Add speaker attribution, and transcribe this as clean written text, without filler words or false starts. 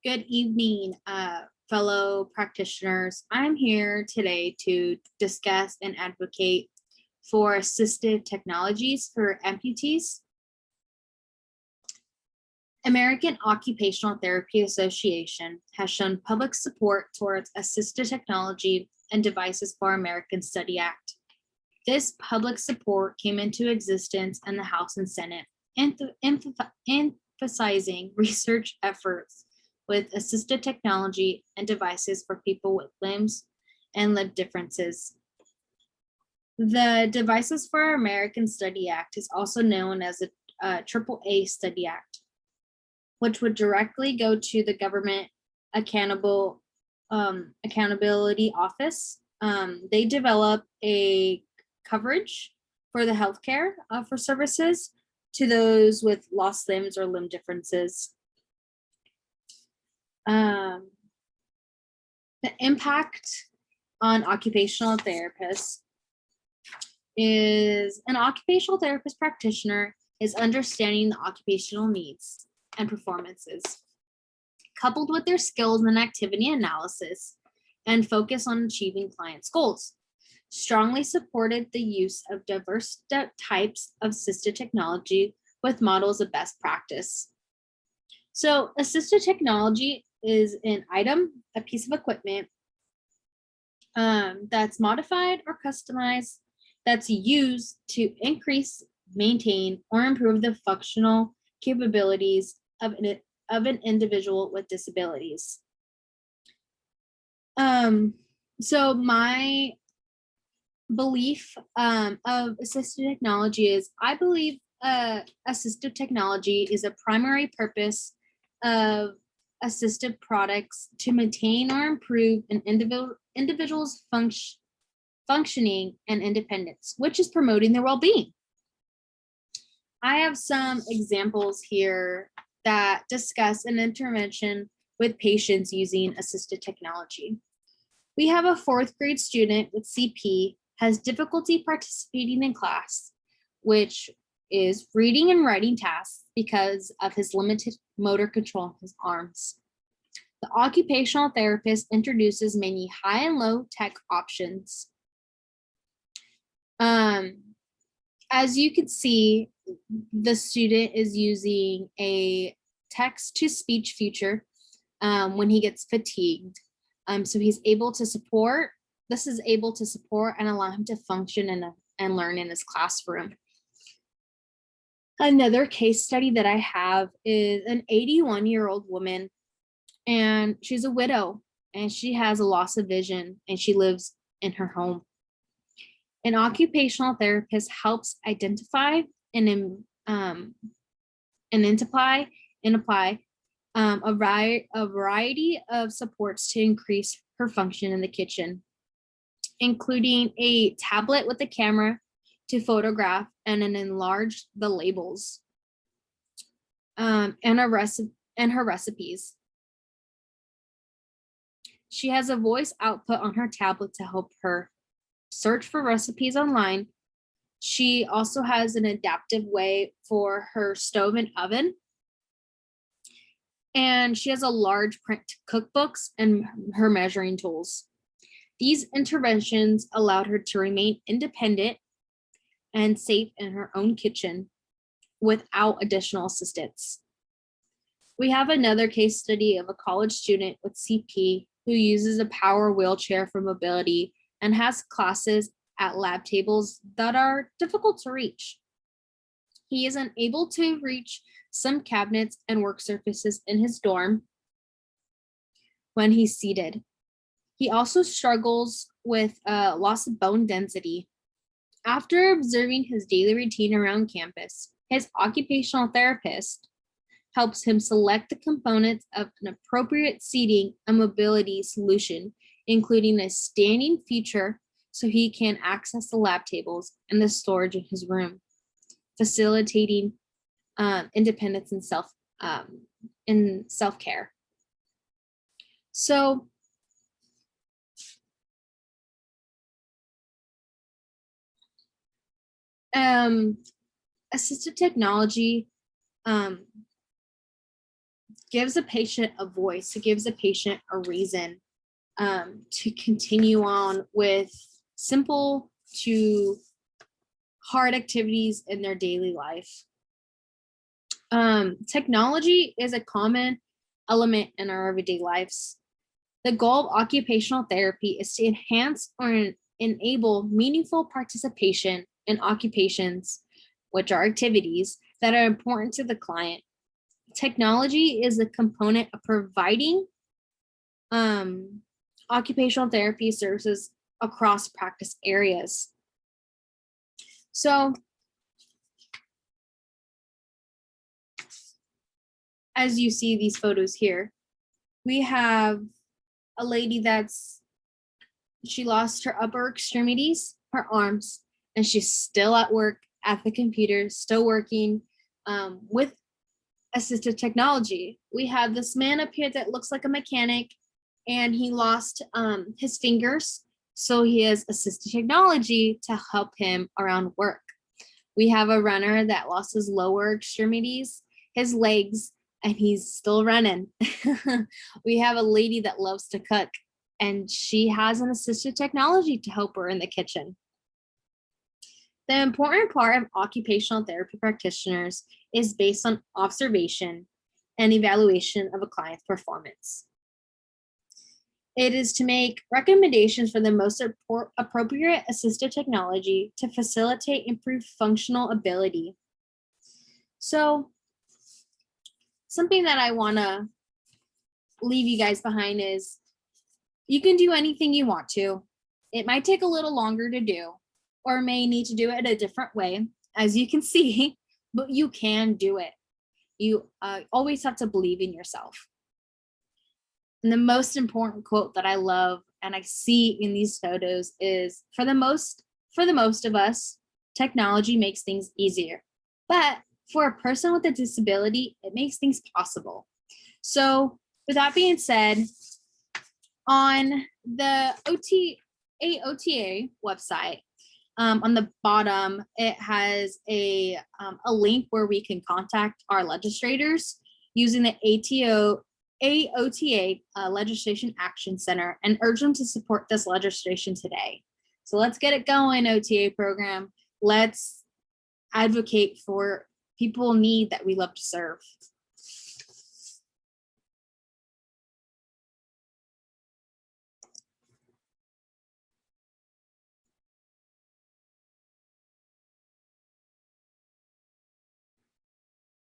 Speaker 1: Good evening, fellow practitioners. I'm here today to discuss and advocate for assistive technologies for amputees. American Occupational Therapy Association has shown public support towards assistive technology and devices for American Study Act. This public support came into existence in the House and Senate, emphasizing research efforts with assistive technology and devices for people with limbs and limb differences. The Devices for American Study Act is also known as a AAA Study Act, which would directly go to the government accountability office. They develop a coverage for the healthcare for services to those with lost limbs or limb differences. The impact on occupational therapists is an occupational therapist practitioner is understanding the occupational needs and performances, coupled with their skills in activity analysis and focus on achieving clients' goals. Strongly supported the use of diverse types of assistive technology with models of best practice. So assistive technology is an item, a piece of equipment that's modified or customized that's used to increase, maintain, or improve the functional capabilities of an individual with disabilities. So my belief of assistive technology is I believe assistive technology is a primary purpose of assistive products to maintain or improve an individual's functioning and independence, which is promoting their well-being. I have some examples here that discuss an intervention with patients using assistive technology. We have a 4th grade student with CP has difficulty participating in class, which is reading and writing tasks because of his limited motor control in his arms. The occupational therapist introduces many high and low tech options. As you can see, the student is using a text-to-speech feature when he gets fatigued. So he's able to support, this is able to support and allow him to function and learn in his classroom. Another case study that I have is an 81-year-old woman, and she's a widow, and she has a loss of vision, and she lives in her home. An occupational therapist helps identify and apply a variety of supports to increase her function in the kitchen, including a tablet with a camera to photograph and then enlarge the labels, and her recipes. She has a voice output on her tablet to help her search for recipes online. She also has an adaptive way for her stove and oven. And she has a large print cookbooks and her measuring tools. These interventions allowed her to remain independent and safe in her own kitchen without additional assistance. We have another case study of a college student with CP who uses a power wheelchair for mobility and has classes at lab tables that are difficult to reach. He is unable to reach some cabinets and work surfaces in his dorm when he's seated. He also struggles with loss of bone density. After observing his daily routine around campus, his occupational therapist helps him select the components of an appropriate seating and mobility solution, including a standing feature so he can access the lab tables and the storage in his room, facilitating independence and self-care. So assistive technology gives the patient a voice. It gives the patient a reason to continue on with simple to hard activities in their daily life. Technology is a common element in our everyday lives. The goal of occupational therapy is to enhance or enable meaningful participation in occupations, which are activities that are important to the client. Technology is a component of providing occupational therapy services across practice areas. So, as you see these photos here, we have a lady she lost her upper extremities, her arms, and she's still at work at the computer, still working with assistive technology. We have this man up here that looks like a mechanic, and he lost his fingers, so he has assistive technology to help him around work. We have a runner that lost his lower extremities, his legs, and he's still running. We have a lady that loves to cook, and she has an assistive technology to help her in the kitchen. The important part of occupational therapy practitioners is based on observation and evaluation of a client's performance. It is to make recommendations for the most appropriate assistive technology to facilitate improved functional ability. So, something that I want to leave you guys behind is you can do anything you want to. It might take a little longer to do, or may need to do it a different way, as you can see, but you can do it. You always have to believe in yourself. And the most important quote that I love and I see in these photos is, for the most of us, technology makes things easier. But for a person with a disability, it makes things possible. So with that being said, on the OTA website, on the bottom, it has a link where we can contact our legislators using the AOTA Legislation Action Center and urge them to support this legislation today. So let's get it going, OTA program. Let's advocate for people in need that we love to serve.